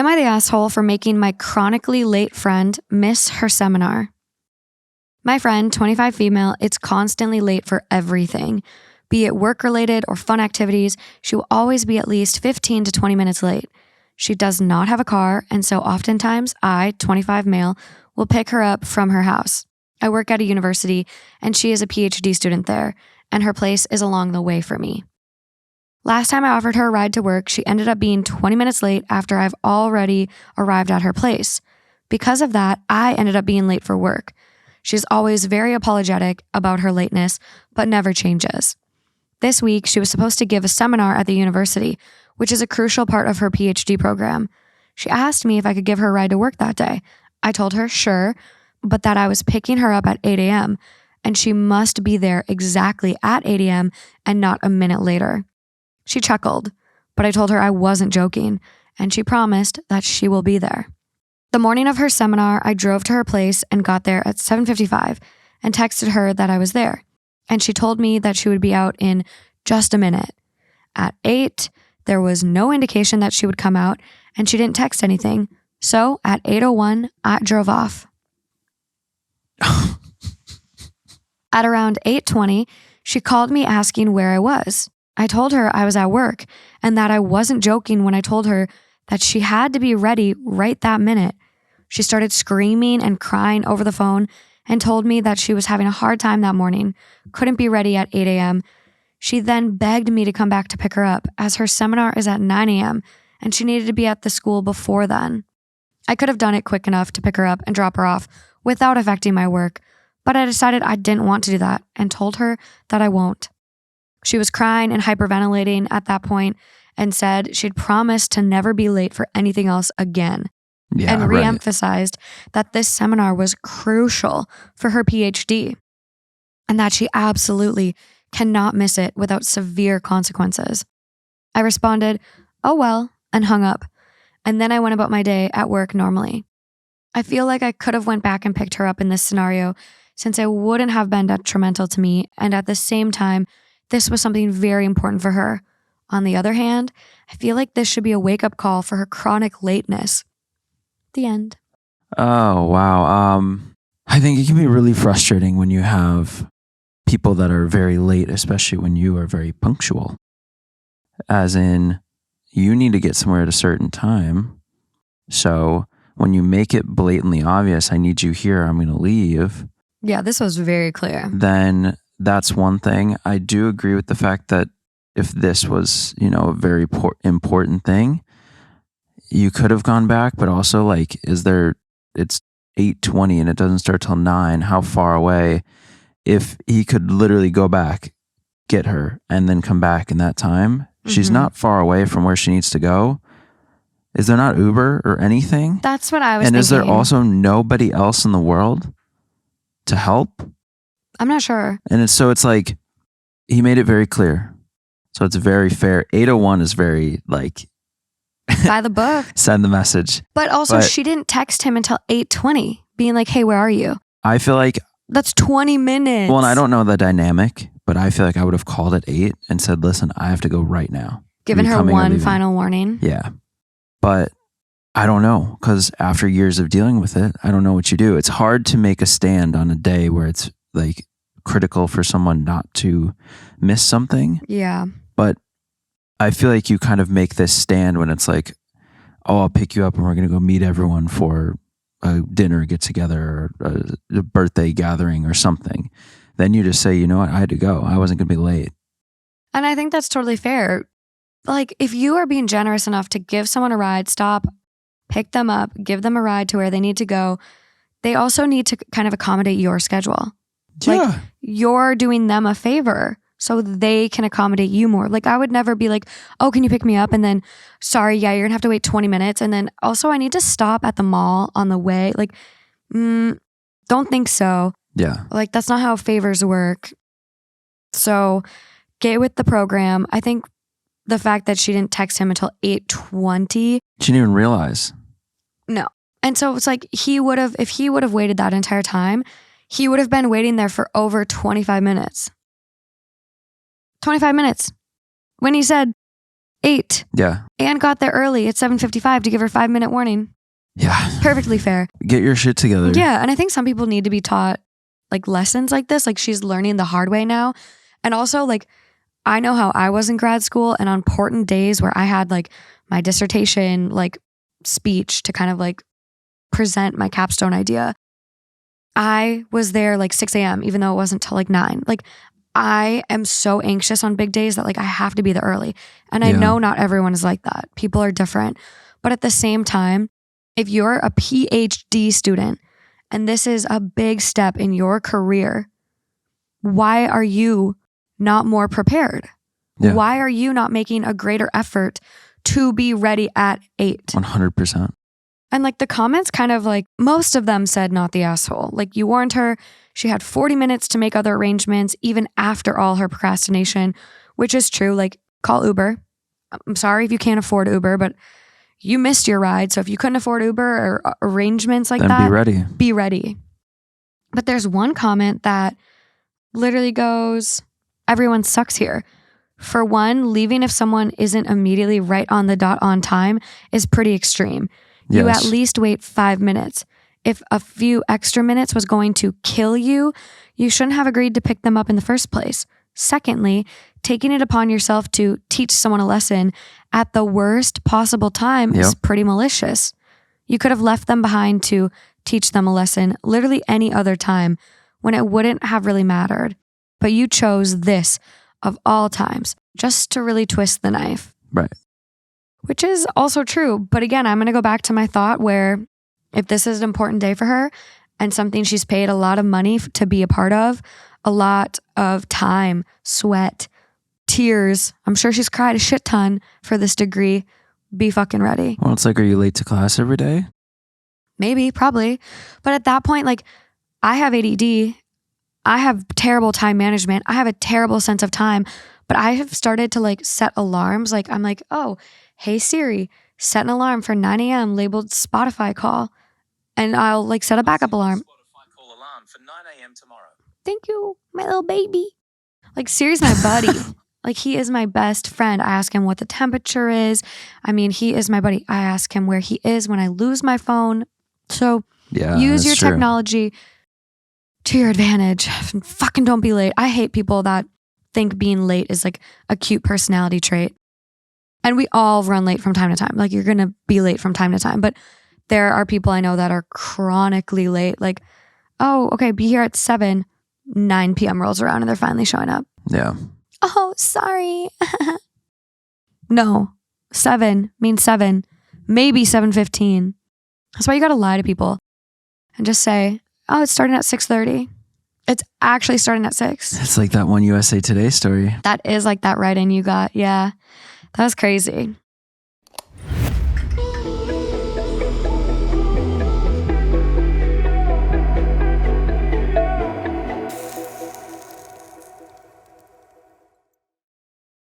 Am I the asshole for making my chronically late friend miss her seminar? My friend, 25 female, is constantly late for everything. Be it work-related or fun activities, she will always be at least 15 to 20 minutes late. She does not have a car, and so oftentimes I, 25 male, will pick her up from her house. I work at a university, and she is a PhD student there, and her place is along the way for me. Last time I offered her a ride to work, she ended up being 20 minutes late after I've already arrived at her place. Because of that, I ended up being late for work. She's always very apologetic about her lateness, but never changes. This week, she was supposed to give a seminar at the university, which is a crucial part of her PhD program. She asked me if I could give her a ride to work that day. I told her, sure, but that I was picking her up at 8 a.m., and she must be there exactly at 8 a.m. and not a minute later. She chuckled, but I told her I wasn't joking, and she promised that she will be there. The morning of her seminar, I drove to her place and got there at 7:55 and texted her that I was there, and she told me that she would be out in just a minute. At 8, there was no indication that she would come out, and she didn't text anything, so at 8:01, I drove off. At around 8:20, she called me asking where I was. I told her I was at work and that I wasn't joking when I told her that she had to be ready right that minute. She started screaming and crying over the phone and told me that she was having a hard time that morning, couldn't be ready at 8 a.m. She then begged me to come back to pick her up as her seminar is at 9 a.m. and she needed to be at the school before then. I could have done it quick enough to pick her up and drop her off without affecting my work, but I decided I didn't want to do that and told her that I won't. She was crying and hyperventilating at that point and said she'd promised to never be late for anything else again. And reemphasized that this seminar was crucial for her PhD and that she absolutely cannot miss it without severe consequences. I responded, "Oh well," and hung up. And then I went about my day at work normally. I feel like I could have went back and picked her up in this scenario since it wouldn't have been detrimental to me, and at the same time, this was something very important for her. On the other hand, I feel like this should be a wake-up call for her chronic lateness. The end. Oh, wow. I think it can be really frustrating when you have people that are very late, especially when you are very punctual. As in, you need to get somewhere at a certain time. So when you make it blatantly obvious, I need you here, I'm going to leave. Yeah, this was very clear. Then that's one thing. I do agree with the fact that if this was, a very important thing, you could have gone back, but also it's 8:20 and it doesn't start till 9. How far away? If he could literally go back, get her, and then come back in that time, she's not far away from where she needs to go. Is there not Uber or anything? That's what I was thinking. And is there also nobody else in the world to help? I'm not sure. And it's like, he made it very clear. So it's very fair. 8:01 is very by the book. Send the message. But also she didn't text him until 8:20 being like, "Hey, where are you?" I feel like that's 20 minutes. Well, and I don't know the dynamic, but I feel like I would have called at 8 and said, "Listen, I have to go right now." Given her one final warning. Yeah. But I don't know, because after years of dealing with it, I don't know what you do. It's hard to make a stand on a day where it's critical for someone not to miss something. Yeah. But I feel like you kind of make this stand when it's like, "Oh, I'll pick you up and we're going to go meet everyone for a dinner get together or a birthday gathering or something." Then you just say, "You know what? I had to go. I wasn't going to be late." And I think that's totally fair. If you are being generous enough to give someone a ride, stop, pick them up, give them a ride to where they need to go, they also need to kind of accommodate your schedule. Yeah. You're doing them a favor so they can accommodate you more. I would never be like, "Oh, can you pick me up?" And then, "Sorry, yeah, you're gonna have to wait 20 minutes. And then also I need to stop at the mall on the way." Don't think so. Yeah. That's not how favors work. So get with the program. I think the fact that she didn't text him until 8:20. She didn't even realize. No. And so it's if he would have waited that entire time, he would have been waiting there for over 25 minutes. 25 minutes. When he said, 8 Yeah. and got there early at 7:55 to give her 5-minute warning. Yeah. Perfectly fair. Get your shit together. Yeah. And I think some people need to be taught like lessons like this. Like she's learning the hard way now. And also like, I know how I was in grad school and on important days where I had like my dissertation, like speech to kind of like present my capstone idea. I was there like 6 a.m. even though it wasn't till like 9. Like I am so anxious on big days that like I have to be there early. And I know not everyone is like that. People are different. But at the same time, if you're a PhD student and this is a big step in your career, why are you not more prepared? Yeah. Why are you not making a greater effort to be ready at 8? 100%. And like the comments kind of like, most of them said not the asshole. Like you warned her, she had 40 minutes to make other arrangements, even after all her procrastination, which is true. Like call Uber. I'm sorry if you can't afford Uber, but you missed your ride. So if you couldn't afford Uber or arrangements like Then that, be ready. Be ready. But there's one comment that literally goes, everyone sucks here. For one, leaving if someone isn't immediately right on the dot on time is pretty extreme. You Yes. at least wait 5 minutes. If a few extra minutes was going to kill you, you shouldn't have agreed to pick them up in the first place. Secondly, taking it upon yourself to teach someone a lesson at the worst possible time is pretty malicious. You could have left them behind to teach them a lesson literally any other time when it wouldn't have really mattered. But you chose this of all times just to really twist the knife. Right. Which is also true. But again, I'm going to go back to my thought where if this is an important day for her and something she's paid a lot of money to be a part of, a lot of time, sweat, tears, I'm sure she's cried a shit ton for this degree, be fucking ready. Well, it's like, are you late to class every day? Maybe, probably. But at that point, like I have ADD, I have terrible time management, I have a terrible sense of time, but I have started to like set alarms. Like I'm like, oh, hey Siri, set an alarm for 9 a.m. labeled Spotify call. And I'll like set a backup alarm. Spotify call alarm for 9 a.m. tomorrow. Thank you, my little baby. Like Siri's my buddy. Like he is my best friend. I ask him what the temperature is. I mean, he is my buddy. I ask him where he is when I lose my phone. So use your technology to your advantage. Fucking don't be late. I hate people that think being late is like a cute personality trait. And we all run late from time to time. Like you're going to be late from time to time. But there are people I know that are chronically late. Like, oh, okay, be here at 7, 9 p.m. rolls around and they're finally showing up. Yeah. Oh, sorry. No, 7 means 7, maybe 7:15. That's why you got to lie to people and just say, oh, it's starting at 6:30. It's actually starting at 6. It's like that one USA Today story. That is like that write-in you got. Yeah, that was crazy.